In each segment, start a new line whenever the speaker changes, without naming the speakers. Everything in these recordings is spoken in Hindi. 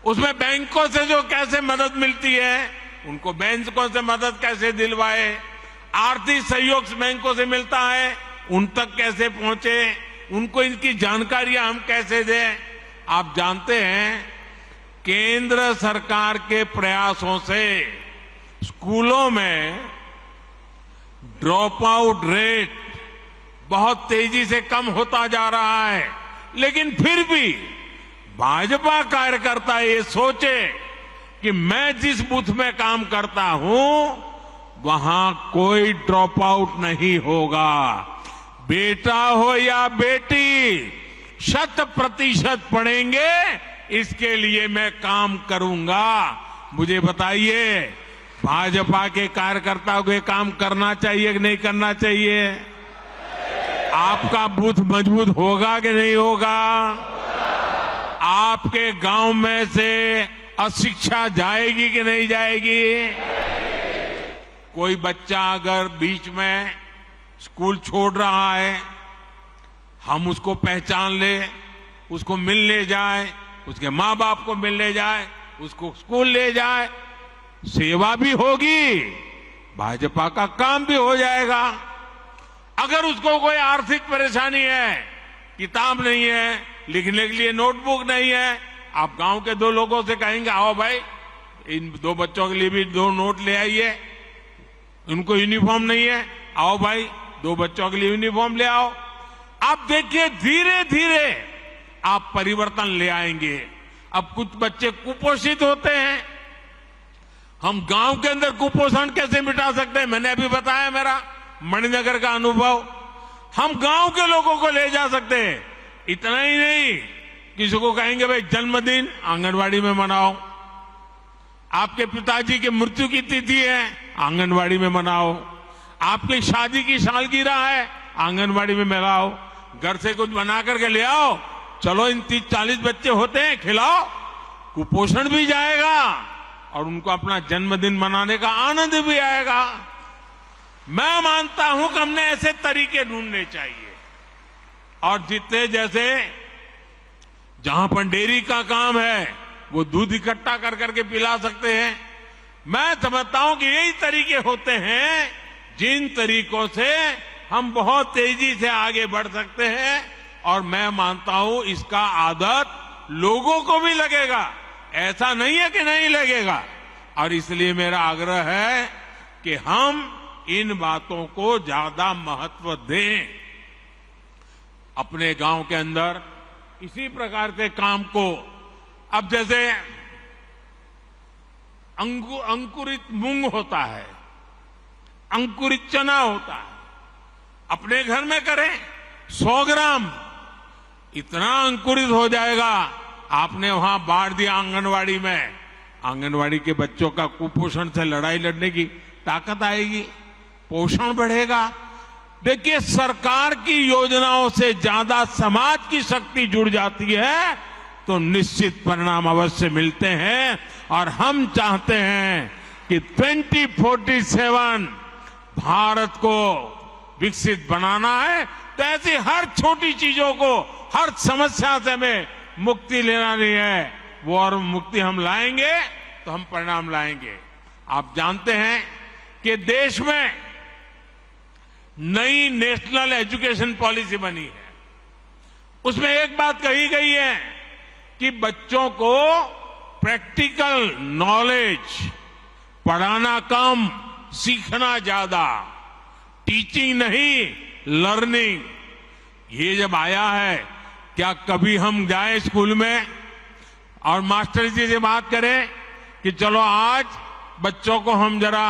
उसमें बैंकों से जो कैसे मदद मिलती है, उनको बैंकों से मदद कैसे दिलवाए, आर्थिक सहयोग बैंकों से मिलता है, उन तक कैसे पहुंचे, उनको इनकी जानकारियां हम कैसे दें। आप जानते हैं, केंद्र सरकार के प्रयासों से स्कूलों में ड्रॉप आउट रेट बहुत तेजी से कम होता जा रहा है, लेकिन फिर भी भाजपा कार्यकर्ता ये सोचे कि मैं जिस बूथ में काम करता हूं वहां कोई ड्रॉप आउट नहीं होगा, बेटा हो या बेटी 100% पढ़ेंगे, इसके लिए मैं काम करूंगा। मुझे बताइए, भाजपा के कार्यकर्ताओं को काम करना चाहिए कि नहीं करना चाहिए? आपका बूथ मजबूत होगा कि नहीं होगा? आपके गांव में से अशिक्षा जाएगी कि नहीं जाएगी? कोई बच्चा अगर बीच में स्कूल छोड़ रहा है, हम उसको पहचान ले, उसको मिलने जाए, उसके मां बाप को मिलने जाए, उसको स्कूल ले जाए, सेवा भी होगी, भाजपा का काम भी हो जाएगा। अगर उसको कोई आर्थिक परेशानी है, किताब नहीं है, लिखने के लिए नोटबुक नहीं है, आप गांव के 2 लोगों से कहेंगे आओ भाई इन 2 बच्चों के लिए भी 2 नोट ले आइए, उनको यूनिफॉर्म नहीं है, आओ भाई 2 बच्चों के लिए यूनिफॉर्म ले आओ। आप देखिए, धीरे धीरे आप परिवर्तन ले आएंगे। अब कुछ बच्चे कुपोषित होते हैं, हम गांव के अंदर कुपोषण कैसे मिटा सकते हैं? मैंने अभी बताया मेरा मणिनगर का अनुभव, हम गांव के लोगों को ले जा सकते हैं। इतना ही नहीं, किसी को कहेंगे भाई जन्मदिन आंगनवाड़ी में मनाओ, आपके पिताजी की मृत्यु की तिथि है, आंगनवाड़ी में मनाओ, आपकी शादी की सालगिरह है, आंगनवाड़ी में मनाओ, घर से कुछ बना करके ले आओ, चलो इन 30-40 बच्चे होते हैं, खिलाओ, कुपोषण भी जाएगा और उनको अपना जन्मदिन मनाने का आनंद भी आएगा। मैं मानता हूं कि हमने ऐसे तरीके ढूंढने चाहिए, और जितने जैसे जहां पर डेयरी का काम है वो दूध इकट्ठा कर करके पिला सकते हैं। मैं समझता हूं कि यही तरीके होते हैं जिन तरीकों से हम बहुत तेजी से आगे बढ़ सकते हैं, और मैं मानता हूं इसका आदत लोगों को भी लगेगा, ऐसा नहीं है कि नहीं लगेगा। और इसलिए मेरा आग्रह है कि हम इन बातों को ज्यादा महत्व दें। अपने गांव के अंदर इसी प्रकार के काम को, अब जैसे अंकुरित मूंग होता है, अंकुरित चना होता है, अपने घर में करें 100 ग्राम, इतना अंकुरित हो जाएगा। आपने वहां बांट दिया आंगनवाड़ी में, आंगनवाड़ी के बच्चों का कुपोषण से लड़ाई लड़ने की ताकत आएगी, पोषण बढ़ेगा। देखिए, सरकार की योजनाओं से ज्यादा समाज की शक्ति जुड़ जाती है तो निश्चित परिणाम अवश्य मिलते हैं। और हम चाहते हैं कि 2047 भारत को विकसित बनाना है, तो ऐसी हर छोटी चीजों को, हर समस्या से हमें मुक्ति लेनी है। वो और मुक्ति हम लाएंगे तो हम परिणाम लाएंगे। आप जानते हैं कि देश में नई नेशनल एजुकेशन पॉलिसी बनी है, उसमें एक बात कही गई है कि बच्चों को प्रैक्टिकल नॉलेज, पढ़ाना कम, सीखना ज्यादा, टीचिंग नहीं लर्निंग। ये जब आया है, क्या कभी हम जाए स्कूल में और मास्टर जी से बात करें कि चलो आज बच्चों को हम जरा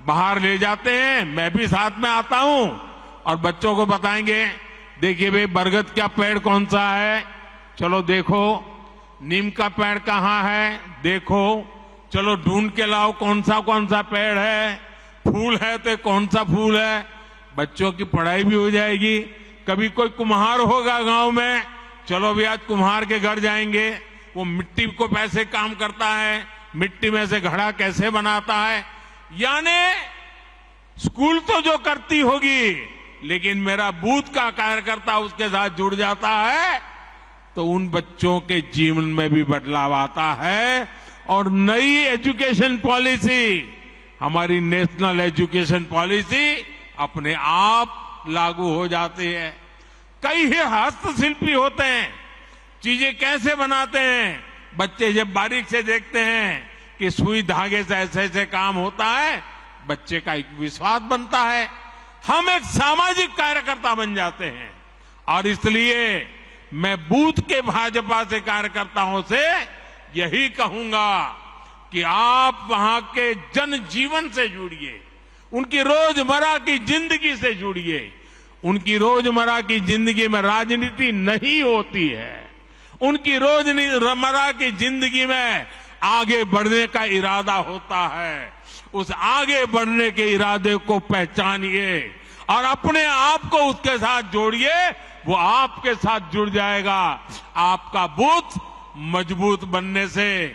बाहर ले जाते हैं, मैं भी साथ में आता हूं, और बच्चों को बताएंगे देखिए भाई बरगद का पेड़ कौन सा है, चलो देखो, नीम का पेड़ कहाँ है, देखो, चलो ढूंढ के लाओ कौन सा पेड़ है, फूल है तो कौन सा फूल है। बच्चों की पढ़ाई भी हो जाएगी। कभी कोई कुम्हार होगा गांव में, चलो भी आज कुम्हार के घर जाएंगे, वो मिट्टी को कैसे काम करता है, मिट्टी में से घड़ा कैसे बनाता है। यानी स्कूल तो जो करती होगी, लेकिन मेरा बूथ का कार्यकर्ता उसके साथ जुड़ जाता है तो उन बच्चों के जीवन में भी बदलाव आता है और नई एजुकेशन पॉलिसी, हमारी नेशनल एजुकेशन पॉलिसी अपने आप लागू हो जाती है। कई ही हस्तशिल्पी होते हैं, चीजें कैसे बनाते हैं, बच्चे जब बारीक से देखते हैं कि सुई धागे से ऐसे ऐसे काम होता है, बच्चे का एक विश्वास बनता है, हम एक सामाजिक कार्यकर्ता बन जाते हैं। और इसलिए मैं बूथ के भाजपा से कार्यकर्ताओं से यही कहूंगा कि आप वहां के जनजीवन से जुड़िए, उनकी रोजमर्रा की जिंदगी से जुड़िए। उनकी रोजमर्रा की जिंदगी में राजनीति नहीं होती है, उनकी रोजमर्रा की जिंदगी में आगे बढ़ने का इरादा होता है। उस आगे बढ़ने के इरादे को पहचानिए और अपने आप को उसके साथ जोड़िए, वो आपके साथ जुड़ जाएगा। आपका बूथ मजबूत बनने से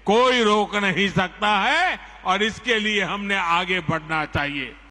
कोई रोक नहीं सकता है और इसके लिए हमने आगे बढ़ना चाहिए।